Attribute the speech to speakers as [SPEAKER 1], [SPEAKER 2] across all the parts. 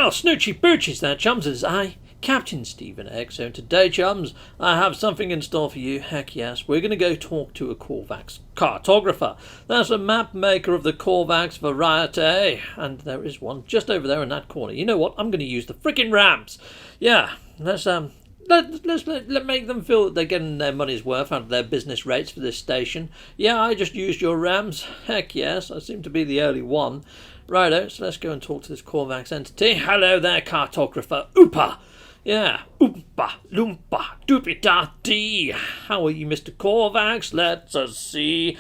[SPEAKER 1] Well, snoochie boochies there, chums. It's I, Captain Steve in X. So today, chums, I have something in store for you. Heck yes, we're going to go talk to a Korvax cartographer. That's a map maker of the Korvax variety. And there is one just over there in that corner. You know what? I'm going to use the freaking ramps. Yeah, let's make them feel that they're getting their money's worth out of their business rates for this station. Yeah, I just used your rams. Heck yes, I seem to be the early one. Righto, so let's go and talk to this Korvax entity. Hello there, cartographer. Oopa! Yeah, oompa, loompa, doopy-da-dee. How are you, Mr. Korvax? Let's see.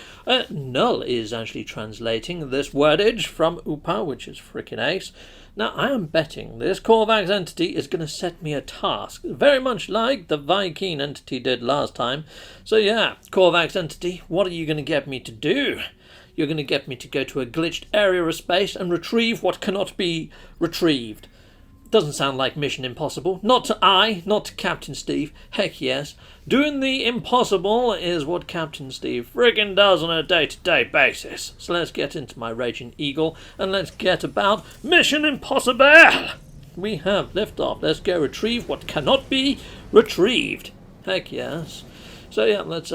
[SPEAKER 1] Nul is actually translating this wordage from oopa, which is frickin' ace. Now, I am betting this Korvax entity is going to set me a task, very much like the Viking entity did last time. So yeah, Korvax entity, what are you going to get me to do? You're going to get me to go to a glitched area of space and retrieve what cannot be retrieved. Doesn't sound like Mission Impossible. Not to Captain Steve. Heck yes. Doing the impossible is what Captain Steve friggin' does on a day-to-day basis. So let's get into my Raging Eagle and let's get about Mission Impossible. We have liftoff. Let's go retrieve what cannot be retrieved. Heck yes. So yeah, let's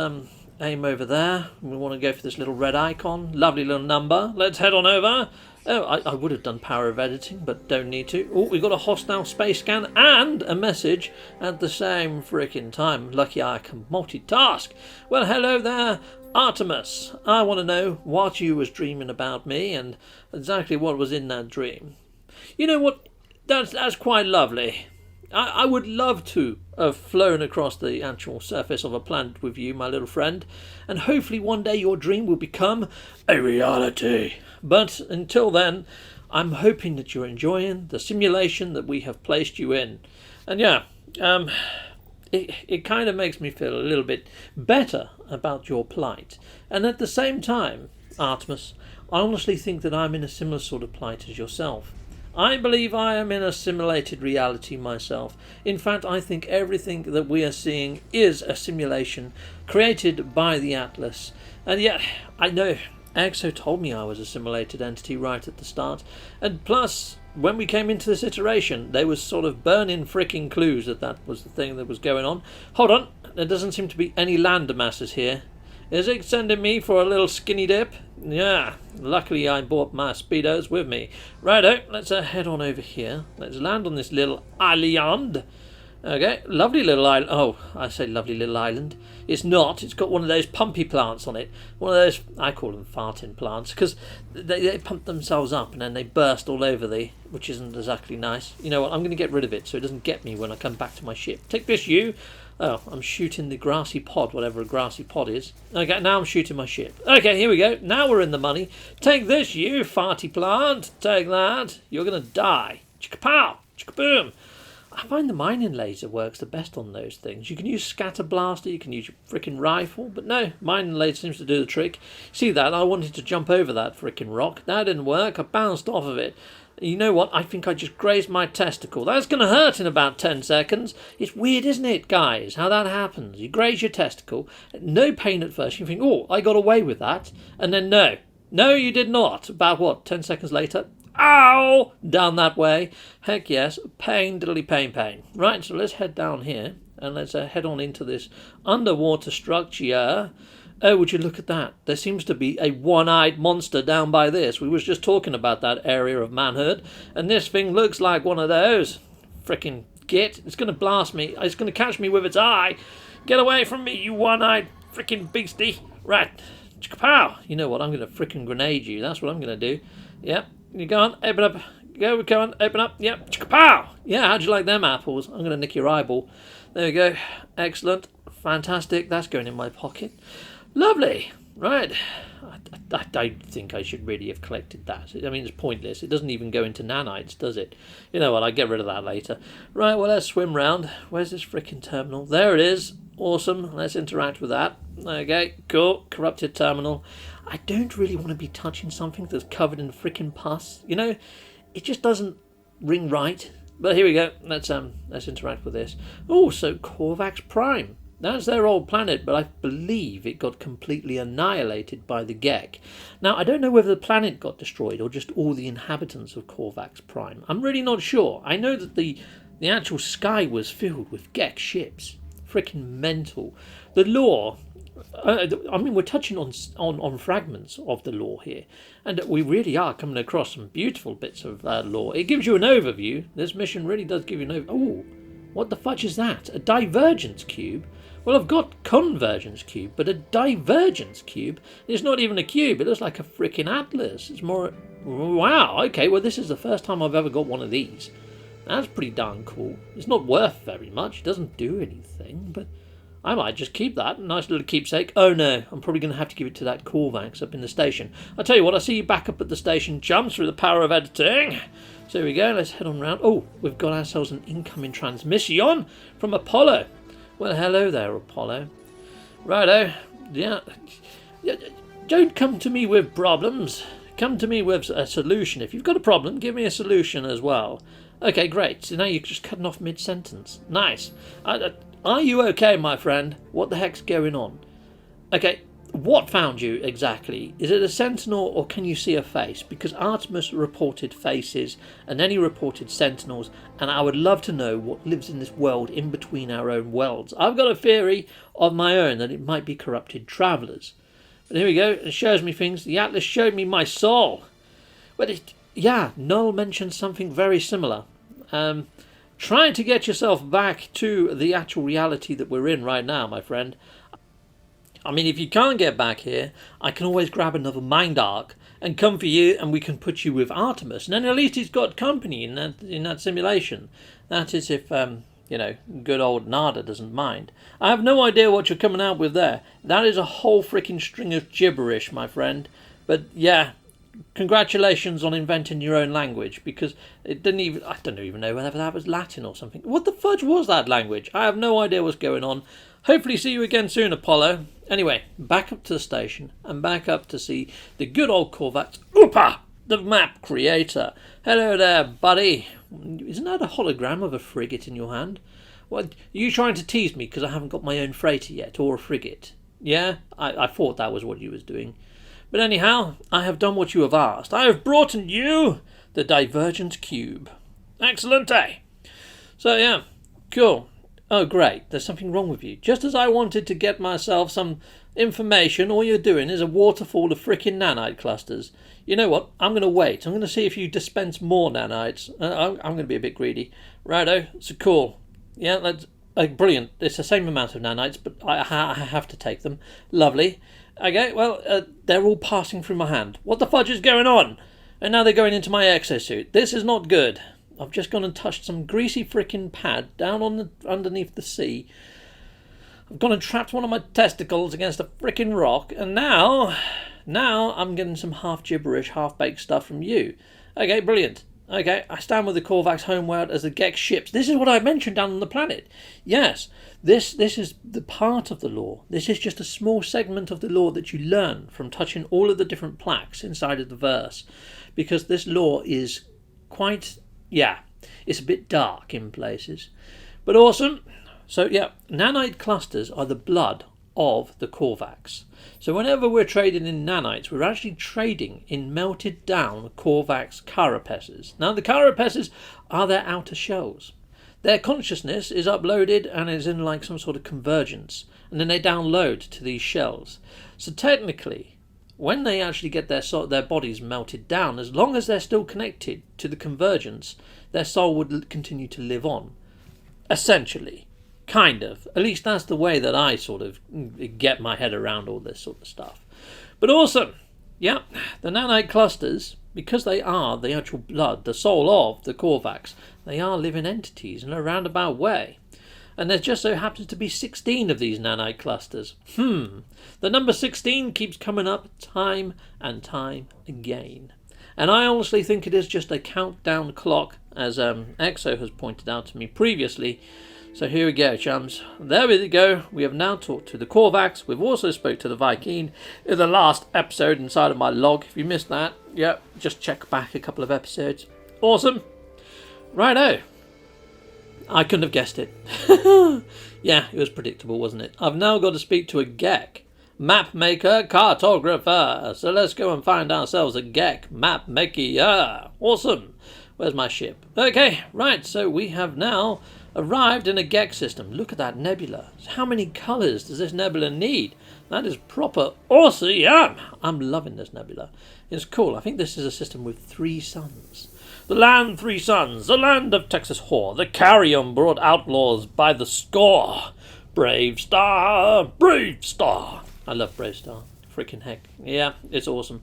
[SPEAKER 1] aim over there. We want to go for this little red icon. Lovely little number. Let's head on over. Oh, I would have done power of editing, but don't need to. Oh, we got a hostile space scan and a message at the same frickin' time. Lucky I can multitask. Well, hello there, Artemis. I want to know what you was dreaming about me and exactly what was in that dream. You know what? That's quite lovely. I would love to have flown across the actual surface of a planet with you, my little friend, and hopefully one day your dream will become a reality. But until then, I'm hoping that you're enjoying the simulation that we have placed you in. And yeah, it kind of makes me feel a little bit better about your plight. And at the same time, Artemis, I honestly think that I'm in a similar sort of plight as yourself. I believe I am in a simulated reality myself. In fact, I think everything that we are seeing is a simulation created by the Atlas. And yet, I know EXO told me I was a simulated entity right at the start. And plus, when we came into this iteration, they was sort of burning fricking clues that was the thing that was going on. Hold on, there doesn't seem to be any land masses here. Is it sending me for a little skinny dip? Yeah, luckily I brought my speedos with me. Righto, let's head on over here. Let's land on this little island. Okay, lovely little island. Oh, I say lovely little island. It's not. It's got one of those pumpy plants on it. One of those, I call them farting plants, because they pump themselves up and then they burst all over which isn't exactly nice. You know what, I'm going to get rid of it so it doesn't get me when I come back to my ship. Take this, you. Oh, I'm shooting the grassy pod, whatever a grassy pod is. Okay, now I'm shooting my ship. Okay, here we go. Now we're in the money. Take this, you farty plant. Take that. You're going to die. Chicka-pow. Chicka-boom. I find the mining laser works the best on those things. You can use scatter blaster, you can use your frickin' rifle, but no, mining laser seems to do the trick. See that? I wanted to jump over that frickin' rock. That didn't work. I bounced off of it. You know what? I think I just grazed my testicle. That's going to hurt in about 10 seconds. It's weird, isn't it, guys, how that happens? You graze your testicle, no pain at first. You think, oh, I got away with that. And then no. No, you did not. About, what, 10 seconds later? Ow! Down that way. Heck yes. Pain, diddly pain. Right, so let's head down here. And let's head on into this underwater structure. Oh, would you look at that? There seems to be a one-eyed monster down by this. We was just talking about that area of manhood. And this thing looks like one of those. Frickin' git. It's going to blast me. It's going to catch me with its eye. Get away from me, you one-eyed frickin' beastie. Right. Pow. You know what? I'm going to frickin' grenade you. That's what I'm going to do. Yep. You go on. Open up. Go on. Open up. Yep. Pow. Yeah, how'd you like them apples? I'm going to nick your eyeball. There we go. Excellent. Fantastic. That's going in my pocket. Lovely. Right. I don't think I should really have collected that. I mean, it's pointless. It doesn't even go into nanites, does it? You know what? I'll get rid of that later. Right, well, let's swim round. Where's this frickin' terminal? There it is. Awesome. Let's interact with that. Okay, cool. Corrupted terminal. I don't really want to be touching something that's covered in frickin' pus. You know, it just doesn't ring right. But here we go. Let's interact with this. Oh, so Korvax Prime. That's their old planet, but I believe it got completely annihilated by the Gek. Now, I don't know whether the planet got destroyed or just all the inhabitants of Corvax Prime. I'm really not sure. I know that the actual sky was filled with Gek ships. Freaking mental. The lore... I mean, we're touching on fragments of the lore here, and we really are coming across some beautiful bits of lore. It gives you an overview. This mission really does give you an overview. Oh, what the fudge is that? A divergence cube? Well, I've got convergence cube, but a divergence cube? It's not even a cube. It looks like a freaking atlas. It's more... Wow, okay, well, this is the first time I've ever got one of these. That's pretty darn cool. It's not worth very much. It doesn't do anything, but... I might just keep that. Nice little keepsake. Oh no, I'm probably going to have to give it to that Corvax up in the station. I'll tell you what, I'll see you back up at the station, chums, through the power of editing. So here we go, let's head on round. Oh, we've got ourselves an incoming transmission from Apollo. Well, hello there, Apollo. Righto. Yeah. Don't come to me with problems. Come to me with a solution. If you've got a problem, give me a solution as well. Okay, great. So now you're just cutting off mid-sentence. Nice. Are you okay, my friend? What the heck's going on? Okay, what found you exactly? Is it a sentinel or can you see a face? Because Artemis reported faces and any reported sentinels, and I would love to know what lives in this world in between our own worlds. I've got a theory of my own that it might be corrupted travellers. But here we go, it shows me things. The Atlas showed me my soul. But yeah, Nul mentioned something very similar. Trying to get yourself back to the actual reality that we're in right now, my friend. I mean, if you can't get back here, I can always grab another mind arc and come for you, and we can put you with Artemis. And then at least he's got company in that simulation. That is if, you know, good old Nada doesn't mind. I have no idea what you're coming out with there. That is a whole freaking string of gibberish, my friend. But yeah, congratulations on inventing your own language, because it didn't even... I don't even know whether that was Latin or something. What the fudge was that language? I have no idea what's going on. Hopefully see you again soon, Apollo. Anyway, back up to the station and back up to see the good old Corvax. Oopa! The map creator. Hello there, buddy. Isn't that a hologram of a frigate in your hand? What, are you trying to tease me because I haven't got my own freighter yet, or a frigate? Yeah? I thought that was what you was doing. But anyhow, I have done what you have asked. I have brought you the Divergent Cube. Excellent, eh? So, yeah, cool. Oh, great, there's something wrong with you. Just as I wanted to get myself some information, all you're doing is a waterfall of frickin' nanite clusters. You know what? I'm going to wait. I'm going to see if you dispense more nanites. I'm going to be a bit greedy. Righto, so cool. Yeah, that's brilliant. It's the same amount of nanites, but I have to take them. Lovely. Okay, well, they're all passing through my hand. What the fudge is going on? And now they're going into my exosuit. This is not good. I've just gone and touched some greasy frickin' pad down on underneath the sea. I've gone and trapped one of my testicles against a frickin' rock, and now I'm getting some half gibberish, half baked stuff from you. Okay, brilliant. Okay, I stand with the Corvax homeworld as the Gek ships. This is what I mentioned down on the planet. Yes, this is the part of the lore. This is just a small segment of the lore that you learn from touching all of the different plaques inside of the verse. Because this lore is quite, yeah, it's a bit dark in places. But awesome. So yeah, nanite clusters are the blood of the Corvax. So whenever we're trading in nanites, we're actually trading in melted down Corvax carapaces. Now the carapaces are their outer shells. Their consciousness is uploaded and is in like some sort of convergence, and then they download to these shells. So technically, when they actually get their bodies melted down, as long as they're still connected to the convergence, their soul would continue to live on. Essentially. Kind of. At least that's the way that I sort of get my head around all this sort of stuff. But awesome. Yeah, the nanite clusters, because they are the actual blood, the soul of the Corvax, they are living entities in a roundabout way. And there just so happens to be 16 of these nanite clusters. The number 16 keeps coming up time and time again. And I honestly think it is just a countdown clock, as Exo has pointed out to me previously. So here we go, chums. There we go. We have now talked to the Corvax. We've also spoke to the Viking in the last episode inside of my log. If you missed that, yeah, just check back a couple of episodes. Awesome. Righto. I couldn't have guessed it. Yeah, it was predictable, wasn't it? I've now got to speak to a GEC. Map maker, cartographer. So let's go and find ourselves a GEC map maker. Yeah, awesome. Where's my ship? Okay, right, so we have now arrived in a GEC system. Look at that nebula. How many colours does this nebula need? That is proper awesome. Yeah, I'm loving this nebula. It's cool. I think this is a system with 3 suns. The land 3 suns, the land of Texas whore, the carrion brought outlaws by the score. Brave star, brave star. I love Brave Star. Freaking heck. Yeah, it's awesome.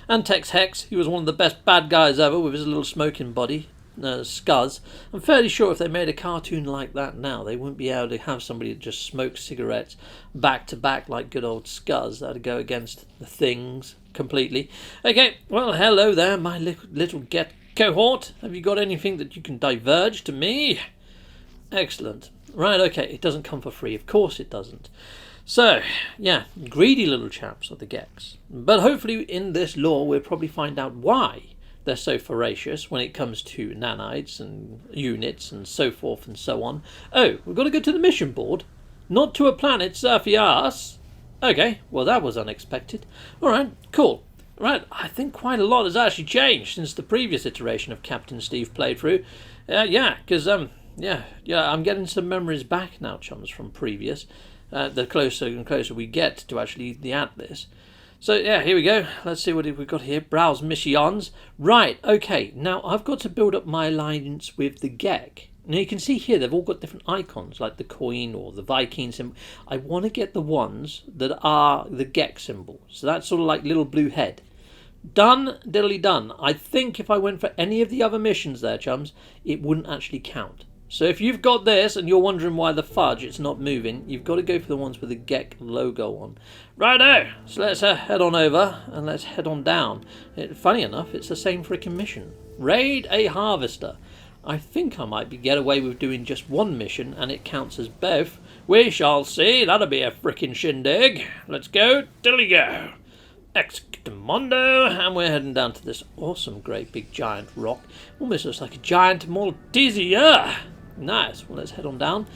[SPEAKER 1] And Tex Hex, he was one of the best bad guys ever with his little smoking body. Scuzz. I'm fairly sure if they made a cartoon like that now, they wouldn't be able to have somebody that just smokes cigarettes back to back like good old Scuzz. That'd go against the things completely. Okay, well, hello there, my little get cohort. Have you got anything that you can diverge to me? Excellent. Right, okay, it doesn't come for free. Of course it doesn't. So, yeah, greedy little chaps are the Gex. But hopefully in this lore we'll probably find out why they're so voracious when it comes to nanites and units and so forth and so on. Oh, we've got to go to the mission board? Not to a planet, Surfias. Okay, well that was unexpected. Alright, cool. Right, I think quite a lot has actually changed since the previous iteration of CaptainSteve playthrough. Yeah, because, I'm getting some memories back now, chums, from previous. The closer and closer we get to actually the Atlas. So yeah, here we go. Let's see what we've got here. Browse missions. Right, okay. Now I've got to build up my alliance with the GEC. Now you can see here they've all got different icons, like the coin or the Viking symbol. I want to get the ones that are the GEC symbol. So that's sort of like little blue head. Done, diddly done. I think if I went for any of the other missions there, chums, it wouldn't actually count. So if you've got this and you're wondering why the fudge it's not moving, you've got to go for the ones with the GEC logo on. Righto, so let's head on over and let's head on down. Funny enough, it's the same freaking mission. Raid a harvester. I think I might get away with doing just one mission and it counts as both. We shall see, that'll be a freaking shindig. Let's go, dilly go. Exctamondo, and we're heading down to this awesome great big giant rock. Almost looks like a giant Malteser. Nice. Well, let's head on down.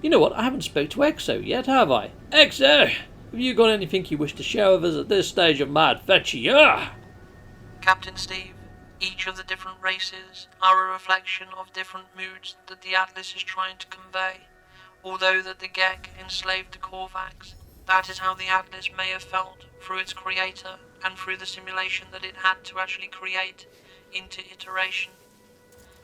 [SPEAKER 1] You know what? I haven't spoke to Exo yet, have I? Exo, have you got anything you wish to share with us at this stage of my adventure?
[SPEAKER 2] Captain Steve, each of the different races are a reflection of different moods that the Atlas is trying to convey. Although that the GEC enslaved the Korvax, that is how the Atlas may have felt through its creator and through the simulation that it had to actually create into iteration.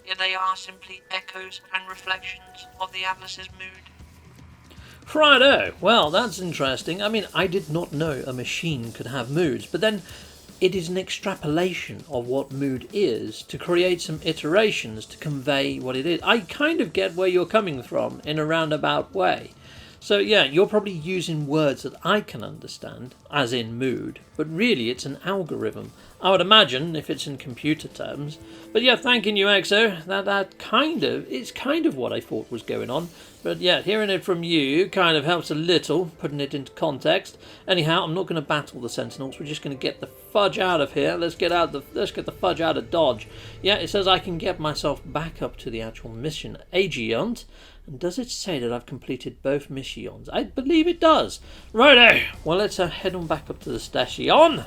[SPEAKER 2] Yet they are simply echoes and reflections of the Atlas's mood.
[SPEAKER 1] Righto, well that's interesting. I mean, I did not know a machine could have moods, but then it is an extrapolation of what mood is to create some iterations to convey what it is. I kind of get where you're coming from in a roundabout way. So yeah, you're probably using words that I can understand, as in mood, but really it's an algorithm. I would imagine, if it's in computer terms. But yeah, thanking you, Exo. It's kind of what I thought was going on. But yeah, hearing it from you kind of helps a little, putting it into context. Anyhow, I'm not going to battle the Sentinels. We're just going to get the fudge out of here. Let's get the fudge out of Dodge. Yeah, it says I can get myself back up to the actual mission Aegeont. And does it say that I've completed both missions? I believe it does. Righto. Well, let's head on back up to the station.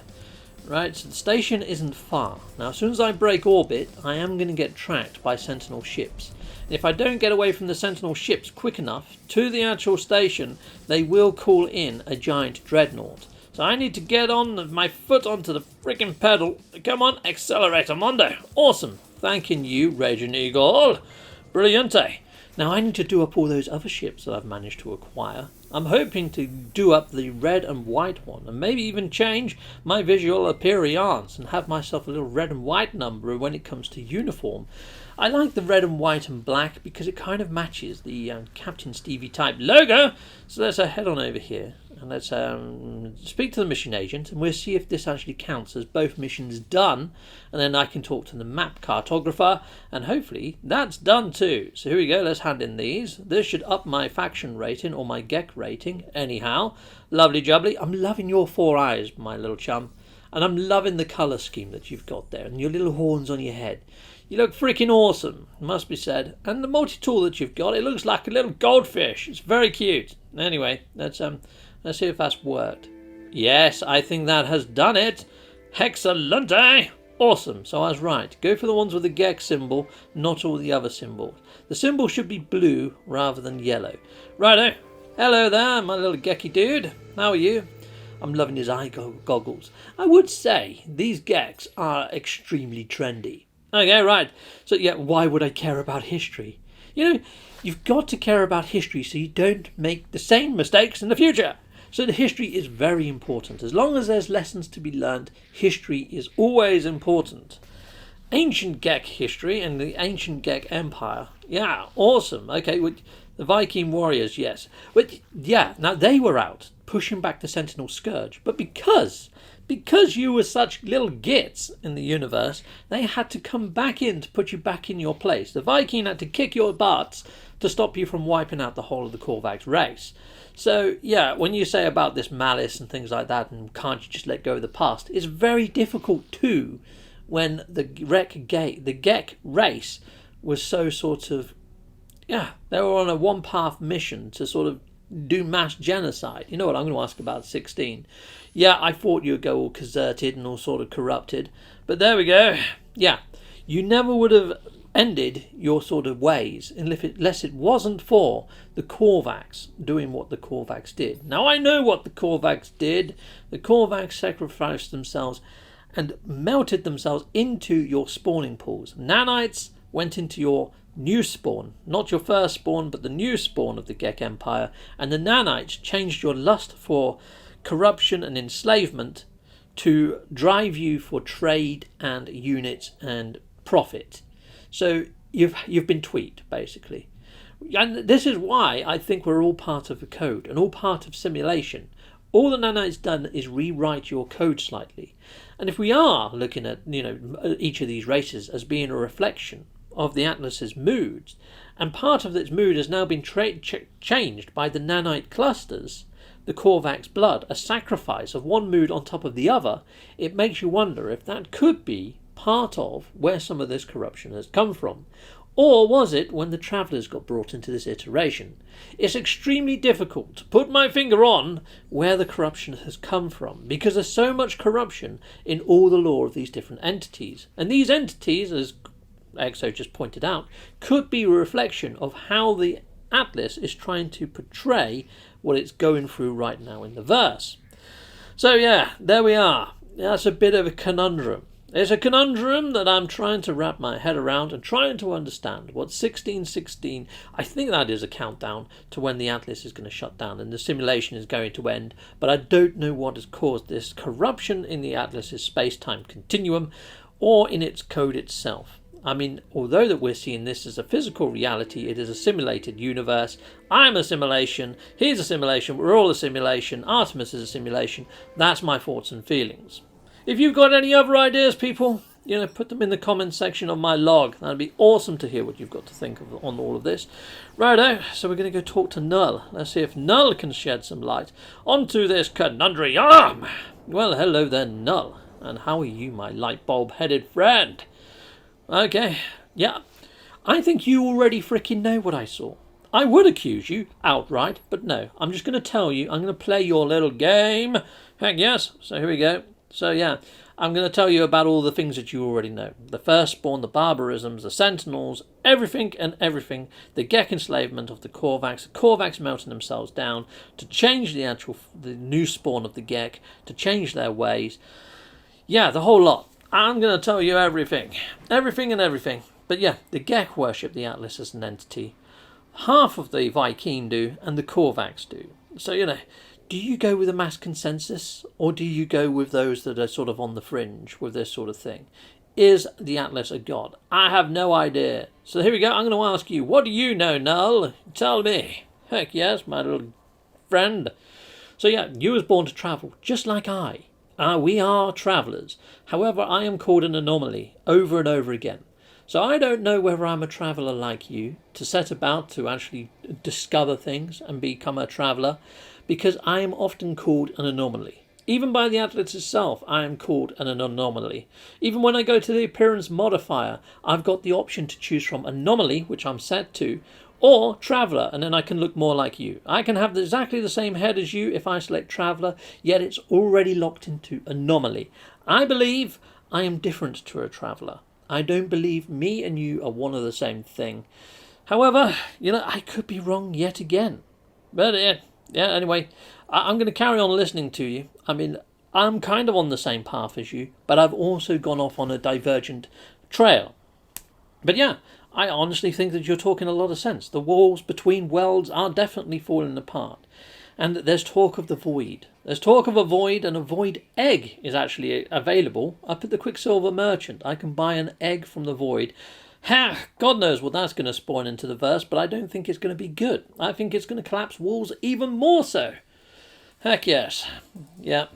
[SPEAKER 1] Right, so the station isn't far. Now, as soon as I break orbit, I am going to get tracked by Sentinel ships. And if I don't get away from the Sentinel ships quick enough to the actual station, they will call in a giant dreadnought. So I need to get on my foot onto the freaking pedal. Come on, accelerator Mondo. Awesome. Thanking you, Raging Eagle. Brilliante. Now I need to do up all those other ships that I've managed to acquire. I'm hoping to do up the red and white one, and maybe even change my visual appearance and have myself a little red and white number when it comes to uniform. I like the red and white and black because it kind of matches the Captain Stevie type logo. So let's head on over here and let's speak to the mission agent, and we'll see if this actually counts as both missions done, and then I can talk to the map cartographer, and hopefully that's done too. So here we go, let's hand in these. This should up my faction rating or my GEC rating. Anyhow, lovely jubbly. I'm loving your 4 eyes, my little chum, and I'm loving the colour scheme that you've got there and your little horns on your head. You look freaking awesome, must be said. And the multi-tool that you've got, it looks like a little goldfish. It's very cute. Anyway, let's see if that's worked. Yes, I think that has done it. Excellente! Awesome, so I was right. Go for the ones with the GEC symbol, not all the other symbols. The symbol should be blue rather than yellow. Righto. Hello there, my little gecky dude. How are you? I'm loving his eye goggles. I would say these gecs are extremely trendy. Okay, right. So yeah, why would I care about history? You know, you've got to care about history so you don't make the same mistakes in the future. So the history is very important. As long as there's lessons to be learned, history is always important. Ancient GEC history and the ancient GEC empire. Yeah, awesome. Okay, the Viking warriors, yes. But yeah, now they were out pushing back the Sentinel Scourge. But because you were such little gits in the universe, they had to come back in to put you back in your place. The Viking had to kick your butts to stop you from wiping out the whole of the Korvax race. So, yeah, when you say about this malice and things like that, and can't you just let go of the past, it's very difficult too when the GEC race was so sort of, yeah, they were on a one-path mission to sort of do mass genocide. You know what, I'm going to ask about 16. Yeah, I thought you'd go all concerted and all sort of corrupted, but there we go. Yeah, you never would have ended your sort of ways unless it wasn't for the Korvax doing what the Korvax did. Now I know what the Korvax did. The Korvax sacrificed themselves and melted themselves into your spawning pools. Nanites went into your new spawn, not your first spawn, but the new spawn of the GEC Empire, and the nanites changed your lust for corruption and enslavement to drive you for trade and units and profit. So you've been tweaked, basically. And this is why I think we're all part of the code and all part of simulation. All the nanites done is rewrite your code slightly. And if we are looking at, you know, each of these races as being a reflection of the Atlas's moods, and part of its mood has now been changed by the nanite clusters, the Korvax blood, a sacrifice of one mood on top of the other, it makes you wonder if that could be part of where some of this corruption has come from. Or was it when the travellers got brought into this iteration? It's extremely difficult to put my finger on where the corruption has come from, because there's so much corruption in all the lore of these different entities. And these entities, as Exo just pointed out, could be a reflection of how the Atlas is trying to portray what it's going through right now in the verse. So yeah, there we are. That's a bit of a conundrum. It's a conundrum that I'm trying to wrap my head around and trying to understand what 1616, I think that is a countdown to when the Atlas is going to shut down and the simulation is going to end, but I don't know what has caused this corruption in the Atlas's space-time continuum or in its code itself. I mean, although that we're seeing this as a physical reality, it is a simulated universe. I'm a simulation, he's a simulation, we're all a simulation, Artemis is a simulation. That's my thoughts and feelings. If you've got any other ideas, people, you know, put them in the comments section of my log. That'd be awesome to hear what you've got to think of on all of this. Righto, so we're going to go talk to Nul. Let's see if Nul can shed some light onto this conundrum. Well, hello there, Nul. And how are you, my light bulb-headed friend? Okay, yeah. I think you already freaking know what I saw. I would accuse you outright, but no. I'm just going to tell you. I'm going to play your little game. Heck yes. So here we go. So yeah, I'm going to tell you about all the things that you already know. The Firstborn, the Barbarisms, the Sentinels, everything and everything. The GEC enslavement of the Korvax melting themselves down to change the new spawn of the GEC, to change their ways. Yeah, the whole lot. I'm going to tell you everything. Everything and everything. But yeah, the GEC worship the Atlas as an entity. Half of the Viking do, and the Korvax do. So, you know, do you go with a mass consensus, or do you go with those that are sort of on the fringe with this sort of thing? Is the Atlas a god? I have no idea. So here we go. I'm going to ask you, what do you know, Null? Tell me. Heck yes, my little friend. So yeah, you was born to travel, just like I. We are travellers. However, I am called an anomaly over and over again. So I don't know whether I'm a traveller like you, to set about to actually discover things and become a traveller, because I am often called an anomaly. Even by the Atlas itself, I am called an anomaly. Even when I go to the appearance modifier, I've got the option to choose from anomaly, which I'm set to, or traveller, and then I can look more like you. I can have exactly the same head as you if I select traveller, yet it's already locked into anomaly. I believe I am different to a traveller. I don't believe me and you are one of the same thing. However, I could be wrong yet again. But anyway, I'm going to carry on listening to you. I mean, I'm kind of on the same path as you, but I've also gone off on a divergent trail. But yeah, I honestly think that you're talking a lot of sense. The walls between worlds are definitely falling apart. And there's talk of the void. There's talk of a void, and a void egg is actually available up at the Quicksilver Merchant. I can buy an egg from the void. God knows what that's going to spawn into the verse, but I don't think it's going to be good. I think it's going to collapse walls even more so. Heck yes. Yeah.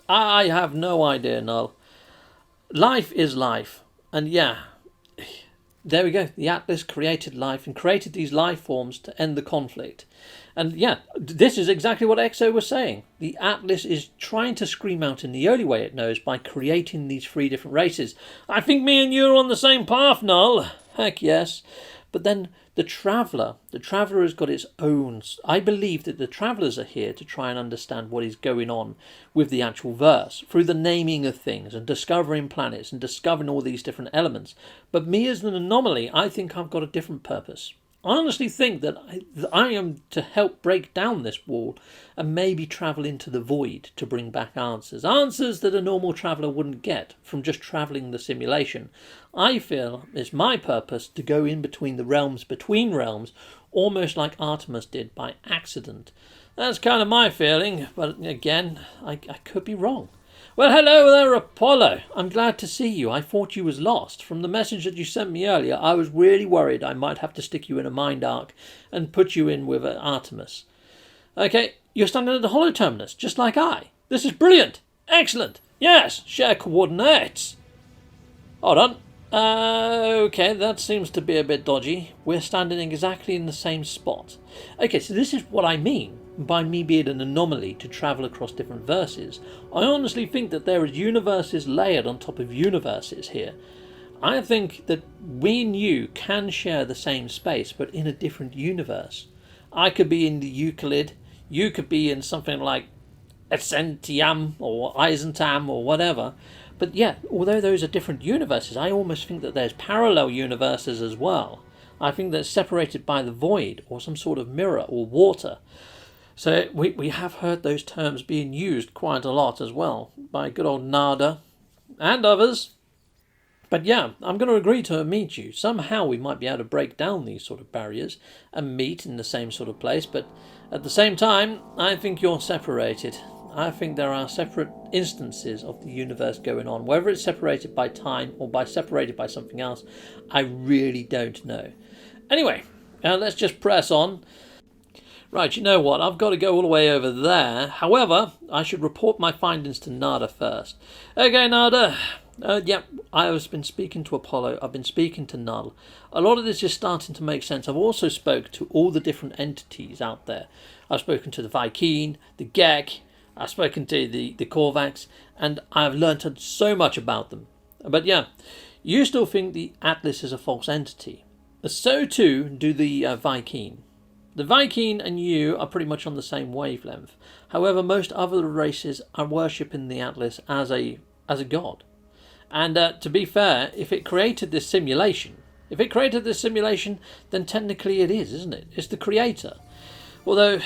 [SPEAKER 1] I have no idea, Nul. Life is life. And yeah, there we go. The Atlas created life and created these life forms to end the conflict. And yeah, this is exactly what Exo was saying. The Atlas is trying to scream out in the only way it knows by creating these 3 different races. I think me and you are on the same path, Nul. Heck yes. But then the Traveller has got its own. I believe that the Travellers are here to try and understand what is going on with the actual verse through the naming of things and discovering planets and discovering all these different elements. But me as an anomaly, I think I've got a different purpose. I honestly think that I am to help break down this wall and maybe travel into the void to bring back answers. Answers that a normal traveller wouldn't get from just travelling the simulation. I feel it's my purpose to go in between the realms, between realms, almost like Artemis did by accident. That's kind of my feeling, but again, I could be wrong. Well, hello there, Apollo. I'm glad to see you. I thought you was lost. From the message that you sent me earlier, I was really worried I might have to stick you in a mind arc and put you in with Artemis. Okay, you're standing at the holo terminus, just like I. This is brilliant. Excellent. Yes, share coordinates. Hold on. Okay, that seems to be a bit dodgy. We're standing exactly in the same spot. Okay, so this is what I mean by me being an anomaly to travel across different verses. I honestly think that there are universes layered on top of universes here. I think that we and you can share the same space, but in a different universe. I could be in the Euclid, you could be in something like Essentiam or Eisentam or whatever. But yeah, although those are different universes, I almost think that there's parallel universes as well. I think they're separated by the void or some sort of mirror or water. So we have heard those terms being used quite a lot as well by good old Nada and others. But yeah, I'm going to agree to meet you. Somehow we might be able to break down these sort of barriers and meet in the same sort of place. But at the same time, I think you're separated. I think there are separate instances of the universe going on. Whether it's separated by time or separated by something else, I really don't know. Anyway, let's just press on. Right, you know what? I've got to go all the way over there. However, I should report my findings to Nada first. Okay, Nada. I've been speaking to Apollo. I've been speaking to Nul. A lot of this is starting to make sense. I've also spoke to all the different entities out there. I've spoken to the Vy'keen, the Gek. I've spoken to the Korvax, and I've learned so much about them. But yeah, you still think the Atlas is a false entity. So too do the Vy'keen. The Vy'keen and you are pretty much on the same wavelength. However, most other races are worshipping the Atlas as a god. And to be fair, if it created this simulation, then technically it is, isn't it? It's the creator. Although,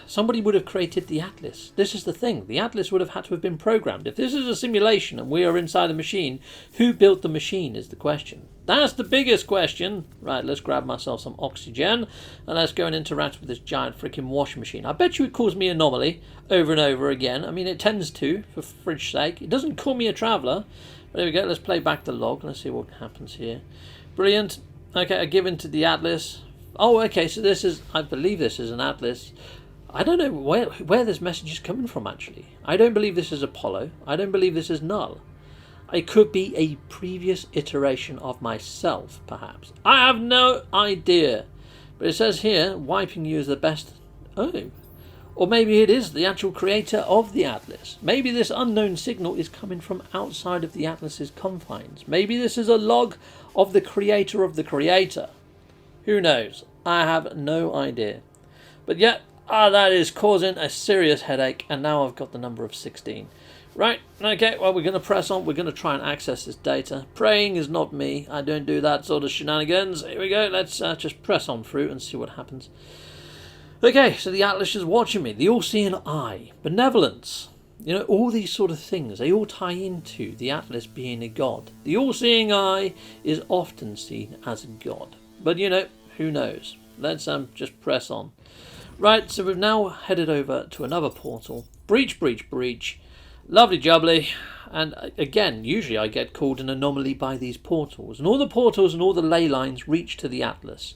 [SPEAKER 1] somebody would have created the Atlas. This is the thing. The Atlas would have had to have been programmed. If this is a simulation and we are inside a machine, who built the machine is the question. That's the biggest question. Right, let's grab myself some oxygen and let's go and interact with this giant freaking washing machine. I bet you it calls me anomaly over and over again. I mean, it tends to, for fridge's sake. It doesn't call me a traveller. But there we go. Let's play back the log. Let's see what happens here. Brilliant. Okay, I give in to the Atlas. Oh, okay, so I believe this is an Atlas. I don't know where this message is coming from, actually. I don't believe this is Apollo. I don't believe this is Nul. It could be a previous iteration of myself, perhaps. I have no idea. But it says here, wiping you is the best... Oh. Or maybe it is the actual creator of the Atlas. Maybe this unknown signal is coming from outside of the Atlas's confines. Maybe this is a log of the creator of the creator. Who knows? I have no idea. But yet, that is causing a serious headache, and now I've got the number of 16. Right, okay, well, we're going to press on. We're going to try and access this data. Praying is not me. I don't do that sort of shenanigans. Here we go. Let's just press on through and see what happens. Okay, so the Atlas is watching me. The all-seeing eye. Benevolence. You know, all these sort of things, they all tie into the Atlas being a god. The all-seeing eye is often seen as a god. But, you know, who knows? Let's just press on. Right, so we've now headed over to another portal. Breach, breach, breach. Lovely jubbly. And again, usually I get called an anomaly by these portals. And all the portals and all the ley lines reach to the Atlas.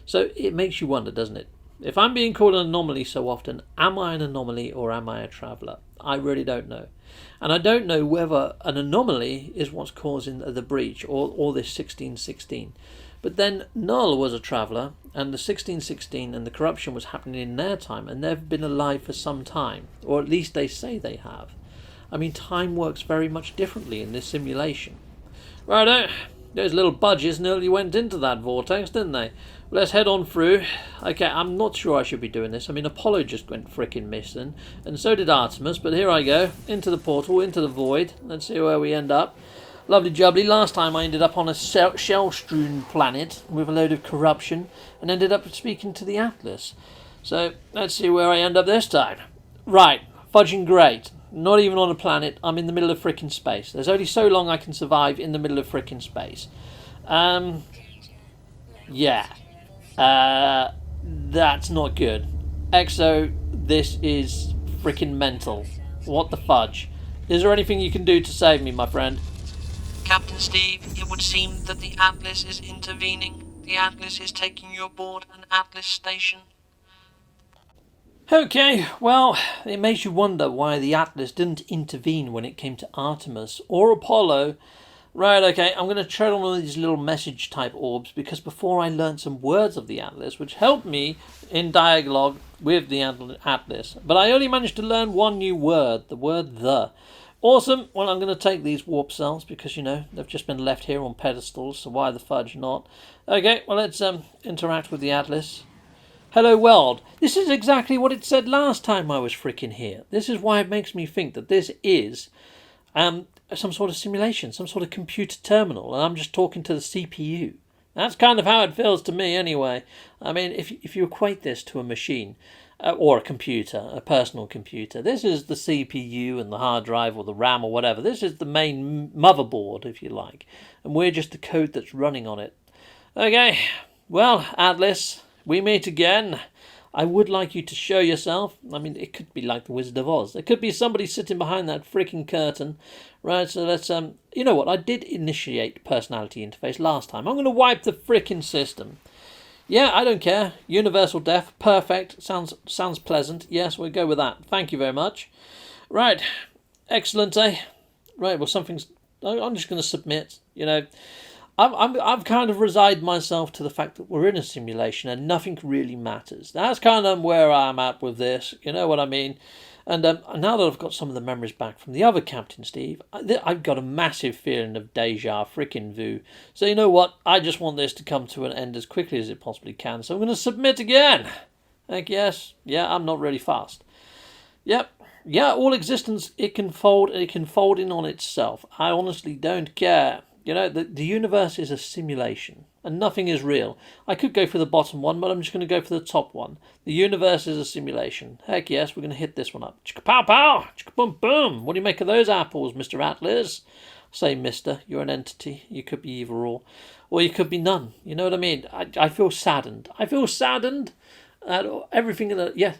[SPEAKER 1] So it makes you wonder, doesn't it? If I'm being called an anomaly so often, am I an anomaly or am I a traveller? I really don't know. And I don't know whether an anomaly is what's causing the breach or this 1616. But then Nul was a traveller, and the 1616 and the corruption was happening in their time, and they've been alive for some time. Or at least they say they have. I mean, time works very much differently in this simulation. Righto, those little budgies nearly went into that vortex, didn't they? Let's head on through. Okay, I'm not sure I should be doing this. I mean, Apollo just went frickin' missing, and so did Artemis, but here I go. Into the portal, into the void. Let's see where we end up. Lovely jubbly. Last time I ended up on a shell-strewn planet with a load of corruption and ended up speaking to the Atlas. So, let's see where I end up this time. Right, fudging great. Not even on a planet. I'm in the middle of frickin' space. There's only so long I can survive in the middle of frickin' space. Yeah. That's not good. Exo, this is frickin' mental. What the fudge? Is there anything you can do to save me, my friend?
[SPEAKER 2] Captain Steve, it would seem that the Atlas is intervening. The Atlas is taking you aboard an Atlas station.
[SPEAKER 1] Okay, well, it makes you wonder why the Atlas didn't intervene when it came to Artemis or Apollo. Right, okay, I'm going to tread on all these little message type orbs because before I learned some words of the Atlas, which helped me in dialogue with the Atlas. But I only managed to learn one new word, the word the. Awesome. Well, I'm going to take these warp cells because, you know, they've just been left here on pedestals, so why the fudge not? Okay, well, let's interact with the Atlas. Hello, world. This is exactly what it said last time I was freaking here. This is why it makes me think that this is some sort of simulation, some sort of computer terminal, and I'm just talking to the CPU. That's kind of how it feels to me anyway. I mean, if you equate this to a machine, or a computer, a personal computer. This is the CPU and the hard drive or the RAM or whatever. This is the main motherboard, if you like. And we're just the code that's running on it. Okay, well, Atlas, we meet again. I would like you to show yourself. I mean, it could be like the Wizard of Oz. There could be somebody sitting behind that freaking curtain. Right, so let's, you know what? I did initiate personality interface last time. I'm going to wipe the freaking system. Yeah, I don't care. Universal death. Perfect. Sounds pleasant. Yes, we'll go with that. Thank you very much. Right. Excellent, eh? Right, well, I'm just going to submit. You know, I've kind of resigned myself to the fact that we're in a simulation and nothing really matters. That's kind of where I'm at with this. You know what I mean? And now that I've got some of the memories back from the other Captain Steve, I've got a massive feeling of deja freaking vu. So you know what? I just want this to come to an end as quickly as it possibly can. So I'm going to submit again. Heck yes. Yeah, I'm not really fast. Yep. Yeah, all existence, it can fold in on itself. I honestly don't care. You know, the universe is a simulation, and nothing is real. I could go for the bottom one, but I'm just going to go for the top one. The universe is a simulation. Heck yes, we're going to hit this one up. Chicka-pow, pow! Chicka-boom, boom! What do you make of those apples, Mr. Atlas? Say, mister, you're an entity. You could be either or you could be none. You know what I mean? I feel saddened. I feel saddened at everything that... Yeah,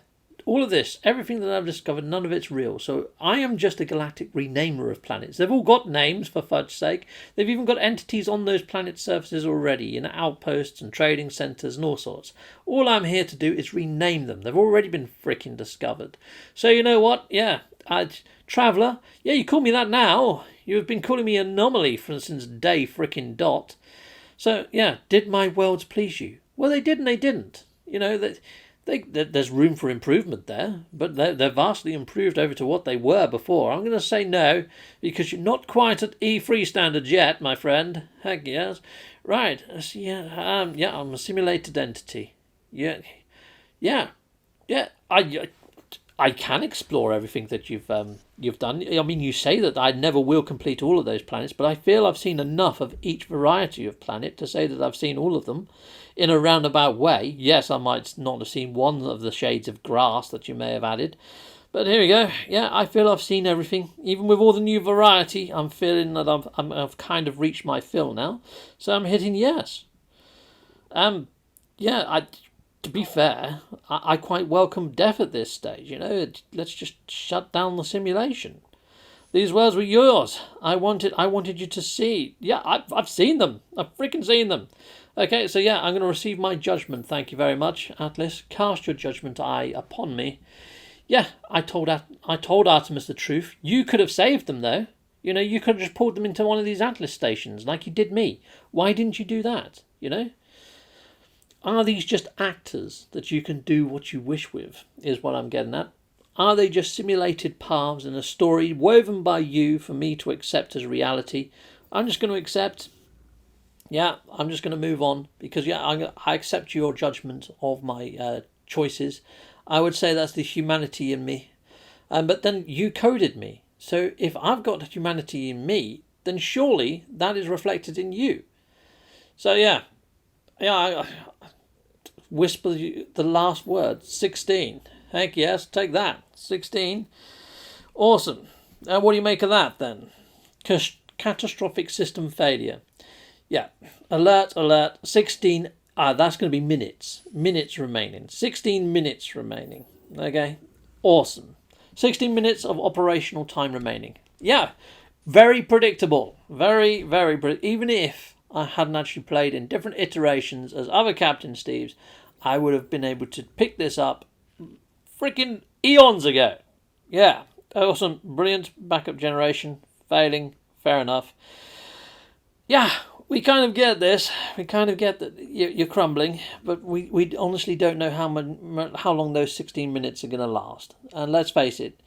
[SPEAKER 1] all of this, everything that I've discovered, none of it's real. So I am just a galactic renamer of planets. They've all got names, for fudge's sake. They've even got entities on those planet surfaces already, in outposts and trading centres and all sorts. All I'm here to do is rename them. They've already been frickin' discovered. So you know what? Yeah, Traveller. Yeah, you call me that now. You've been calling me anomaly since day frickin' dot. So, yeah, did my worlds please you? Well, they did and they didn't. You know, that There's room for improvement there, but they're vastly improved over to what they were before. I'm going to say no, because you're not quite at E3 standards yet, my friend. Heck yes. Right. Yeah. I'm a simulated entity. Yeah. Yeah. Yeah. I can explore everything that you've done. I mean, you say that I never will complete all of those planets, but I feel I've seen enough of each variety of planet to say that I've seen all of them in a roundabout way. Yes, I might not have seen one of the shades of grass that you may have added, but here we go. Yeah, I feel I've seen everything. Even with all the new variety, I'm feeling that I've kind of reached my fill now, so I'm hitting yes. Yeah, to be fair, I quite welcome death at this stage. Let's just shut down the simulation. These words were yours. I wanted you to see. Yeah, I've seen them. I've freaking seen them. Okay, so yeah, I'm going to receive my judgment. Thank you very much, Atlas. Cast your judgment eye upon me. Yeah, I told Artemis the truth. You could have saved them, though. You could have just pulled them into one of these Atlas stations, like you did me. Why didn't you do that? Are these just actors that you can do what you wish with, is what I'm getting at. Are they just simulated paths in a story woven by you for me to accept as reality? I'm just going to accept. Yeah, I'm just going to move on, because I accept your judgment of my choices. I would say that's the humanity in me. But then you coded me. So if I've got humanity in me, then surely that is reflected in you. So yeah, I whisper the last word, 16. Heck yes, take that. 16. Awesome. What do you make of that then? Catastrophic system failure. Yeah. Alert. 16. That's going to be minutes. Minutes remaining. 16 minutes remaining. Okay. Awesome. 16 minutes of operational time remaining. Yeah. Very predictable. Very, very predictable. Even if I hadn't actually played in different iterations as other CaptainSteves, I would have been able to pick this up freaking eons ago. Yeah. Awesome. Brilliant backup generation. Failing. Fair enough. Yeah. We kind of get this. We kind of get that you're crumbling, but we honestly don't know how long those 16 minutes are going to last. And let's face it,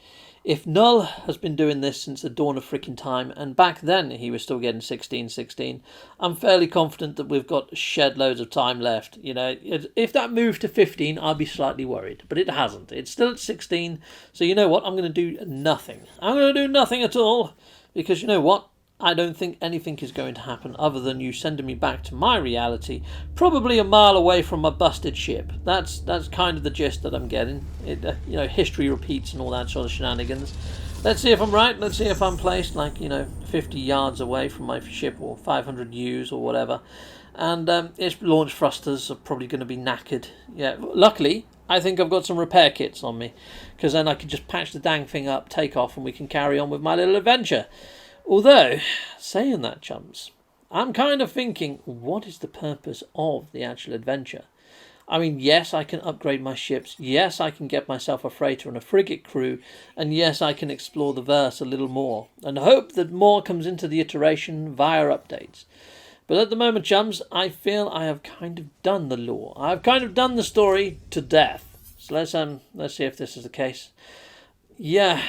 [SPEAKER 1] if Nul has been doing this since the dawn of freaking time, and back then he was still getting 16, I'm fairly confident that we've got shed loads of time left. If that moved to 15, I'd be slightly worried, but it hasn't. It's still at 16, so you know what? I'm going to do nothing. I'm going to do nothing at all, because you know what? I don't think anything is going to happen other than you sending me back to my reality, probably a mile away from my busted ship. That's kind of the gist that I'm getting. History repeats and all that sort of shenanigans. Let's see if I'm right. Let's see if I'm placed 50 yards away from my ship, or 500 U's or whatever. And its launch thrusters are probably going to be knackered. Yeah, luckily I think I've got some repair kits on me, because then I can just patch the dang thing up, take off, and we can carry on with my little adventure. Although, saying that, chums, I'm kind of thinking, what is the purpose of the actual adventure? I mean, yes, I can upgrade my ships. Yes, I can get myself a freighter and a frigate crew. And yes, I can explore the verse a little more, and hope that more comes into the iteration via updates. But at the moment, chums, I feel I have kind of done the lore. I've kind of done the story to death. So let's see if this is the case. Yeah,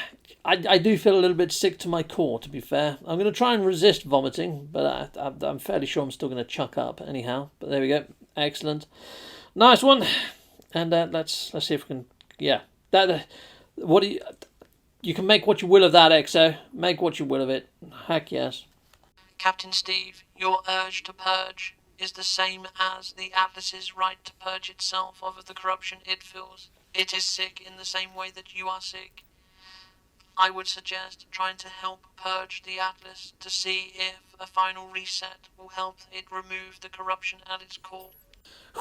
[SPEAKER 1] I do feel a little bit sick to my core, to be fair. I'm going to try and resist vomiting, but I'm fairly sure I'm still going to chuck up anyhow. But there we go. Excellent. Nice one. And let's see if we can... Yeah. What do you can make what you will of that, Exo. Make what you will of it. Heck yes.
[SPEAKER 2] CaptainSteve, your urge to purge is the same as the Atlas's right to purge itself of the corruption it feels. It is sick in the same way that you are sick. I would suggest trying to help purge the Atlas to see if a final reset will help it remove the corruption at its core.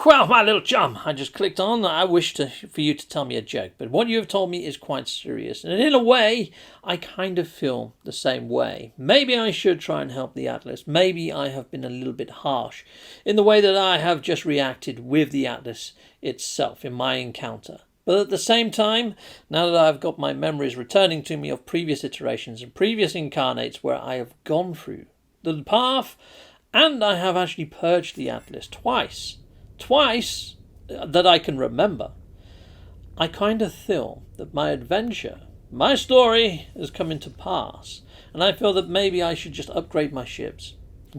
[SPEAKER 1] Well, my little chum, I just clicked on. I wish for you to tell me a joke, but what you have told me is quite serious. And in a way, I kind of feel the same way. Maybe I should try and help the Atlas. Maybe I have been a little bit harsh in the way that I have just reacted with the Atlas itself in my encounter. But at the same time, now that I've got my memories returning to me of previous iterations and previous incarnates where I have gone through the path, and I have actually purged the Atlas twice that I can remember. I kind of feel that my adventure, my story, is coming to pass, and I feel that maybe I should just upgrade my ships,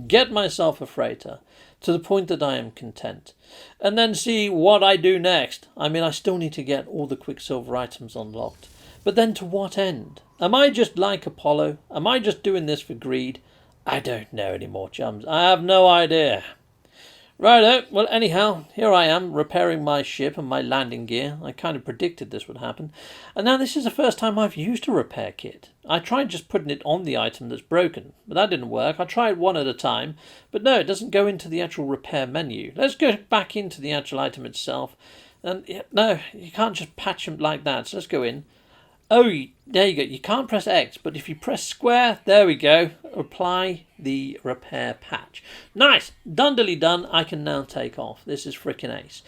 [SPEAKER 1] get myself a freighter, to the point that I am content, and then see what I do next. I mean, I still need to get all the Quicksilver items unlocked, but then to what end? Am I just like Apollo? Am I just doing this for greed? I don't know anymore, chums. I have no idea. Righto, well anyhow, here I am repairing my ship and my landing gear. I kind of predicted this would happen. And now this is the first time I've used a repair kit. I tried just putting it on the item that's broken, but that didn't work. I tried one at a time, but no, it doesn't go into the actual repair menu. Let's go back into the actual item itself. And no, you can't just patch them like that, so let's go in. Oh, there you go. You can't press X, but if you press square, there we go. Apply the repair patch. Nice. Done-dilly done. I can now take off. This is frickin' ace.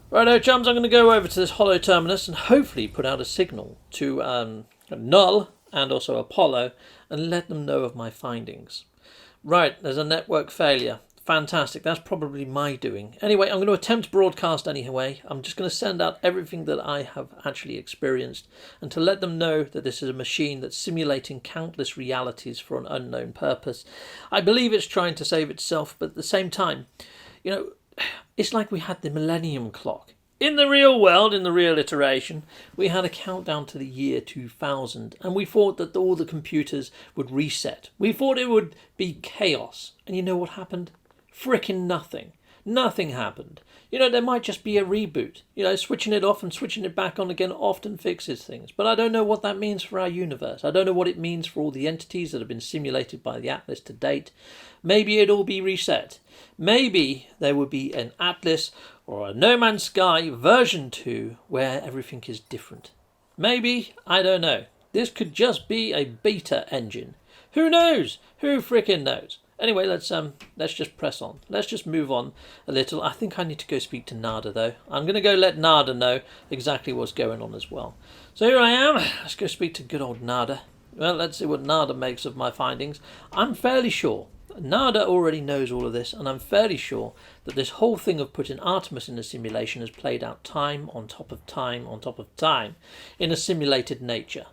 [SPEAKER 1] Righto, chums, I'm going to go over to this hollow terminus and hopefully put out a signal to Nul and also Apollo and let them know of my findings. Right, there's a network failure. Fantastic, that's probably my doing. Anyway, I'm going to attempt broadcast anyway. I'm just going to send out everything that I have actually experienced and to let them know that this is a machine that's simulating countless realities for an unknown purpose. I believe it's trying to save itself, but at the same time, you know, it's like we had the Millennium Clock. In the real world, in the real iteration, we had a countdown to the year 2000, and we thought that all the computers would reset. We thought it would be chaos, and you know what happened? Frickin' nothing. Nothing happened. You know, there might just be a reboot. You know, switching it off and switching it back on again often fixes things. But I don't know what that means for our universe. I don't know what it means for all the entities that have been simulated by the Atlas to date. Maybe it'll be reset. Maybe there will be an Atlas or a No Man's Sky version 2 where everything is different. Maybe, I don't know. This could just be a beta engine. Who knows? Who frickin' knows? Anyway, let's just press on. Let's just move on a little. I think I need to go speak to Nada, though. I'm going to go let Nada know exactly what's going on as well. So here I am. Let's go speak to good old Nada. Well, let's see what Nada makes of my findings. I'm fairly sure Nada already knows all of this, and I'm fairly sure that this whole thing of putting Artemis in a simulation has played out time on top of time on top of time in a simulated nature.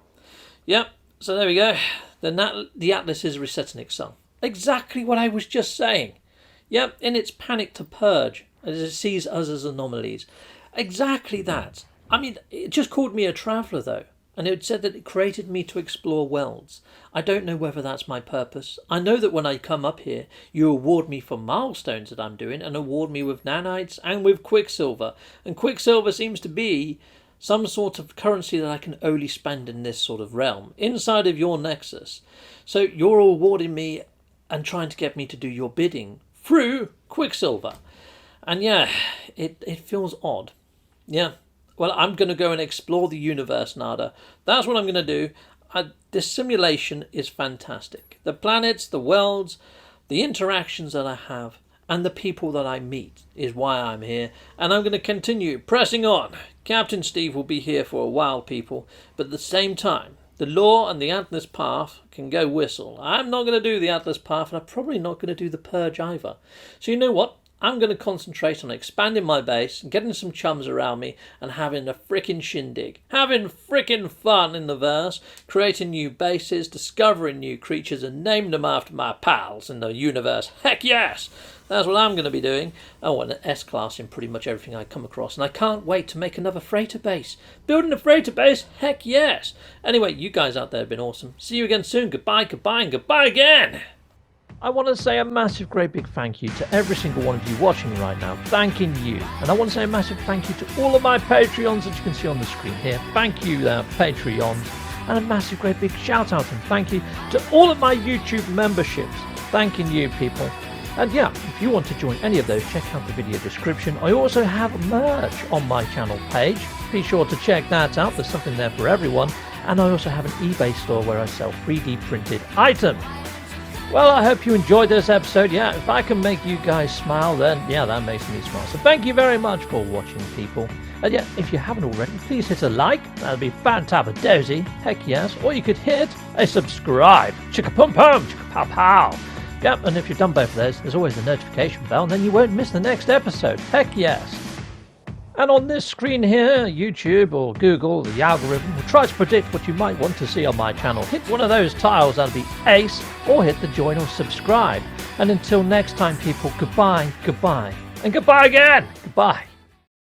[SPEAKER 1] Yep, so there we go. The Atlas is resetting itself. Exactly what I was just saying. Yep, in its panic to purge, as it sees us as anomalies. Exactly that. I mean, it just called me a traveller, though, and it said that it created me to explore worlds. I don't know whether that's my purpose. I know that when I come up here, you award me for milestones that I'm doing, and award me with nanites and with Quicksilver. And Quicksilver seems to be some sort of currency that I can only spend in this sort of realm, inside of your nexus. So you're awarding me and trying to get me to do your bidding through Quicksilver. And yeah, it feels odd. Yeah, well, I'm going to go and explore the universe, Nada. That's what I'm going to do. This simulation is fantastic. The planets, the worlds, the interactions that I have, and the people that I meet is why I'm here. And I'm going to continue pressing on. Captain Steve will be here for a while, people, but at the same time, the law and the Atlas path can go whistle. I'm not going to do the Atlas path, and I'm probably not going to do the purge either. So you know what? I'm going to concentrate on expanding my base, getting some chums around me, and having a frickin' shindig. Having frickin' fun in the verse, creating new bases, discovering new creatures, and naming them after my pals in the universe. Heck yes! That's what I'm going to be doing. Oh, and an S-class in pretty much everything I come across. And I can't wait to make another freighter base. Building a freighter base? Heck yes! Anyway, you guys out there have been awesome. See you again soon. Goodbye, goodbye, and goodbye again! I want to say a massive, great big thank you to every single one of you watching right now. Thanking you. And I want to say a massive thank you to all of my Patreons that you can see on the screen here. Thank you, Patreons. And a massive, great big shout out and thank you to all of my YouTube memberships. Thanking you, people. And yeah, if you want to join any of those, check out the video description. I also have merch on my channel page. Be sure to check that out. There's something there for everyone. And I also have an eBay store where I sell 3D printed items. Well, I hope you enjoyed this episode. Yeah, if I can make you guys smile, then yeah, that makes me smile. So thank you very much for watching, people. And yeah, if you haven't already, please hit a like. That'd be fantabba-dozy. Heck yes. Or you could hit a subscribe. Chicka-pum-pum, chicka-pow-pow. Yep, and if you've done both of those, there's always the notification bell, and then you won't miss the next episode. Heck yes. And on this screen here, YouTube or Google, the algorithm will try to predict what you might want to see on my channel. Hit one of those tiles, that'll be ace, or hit the join or subscribe. And until next time, people, goodbye, goodbye, and goodbye again. Goodbye.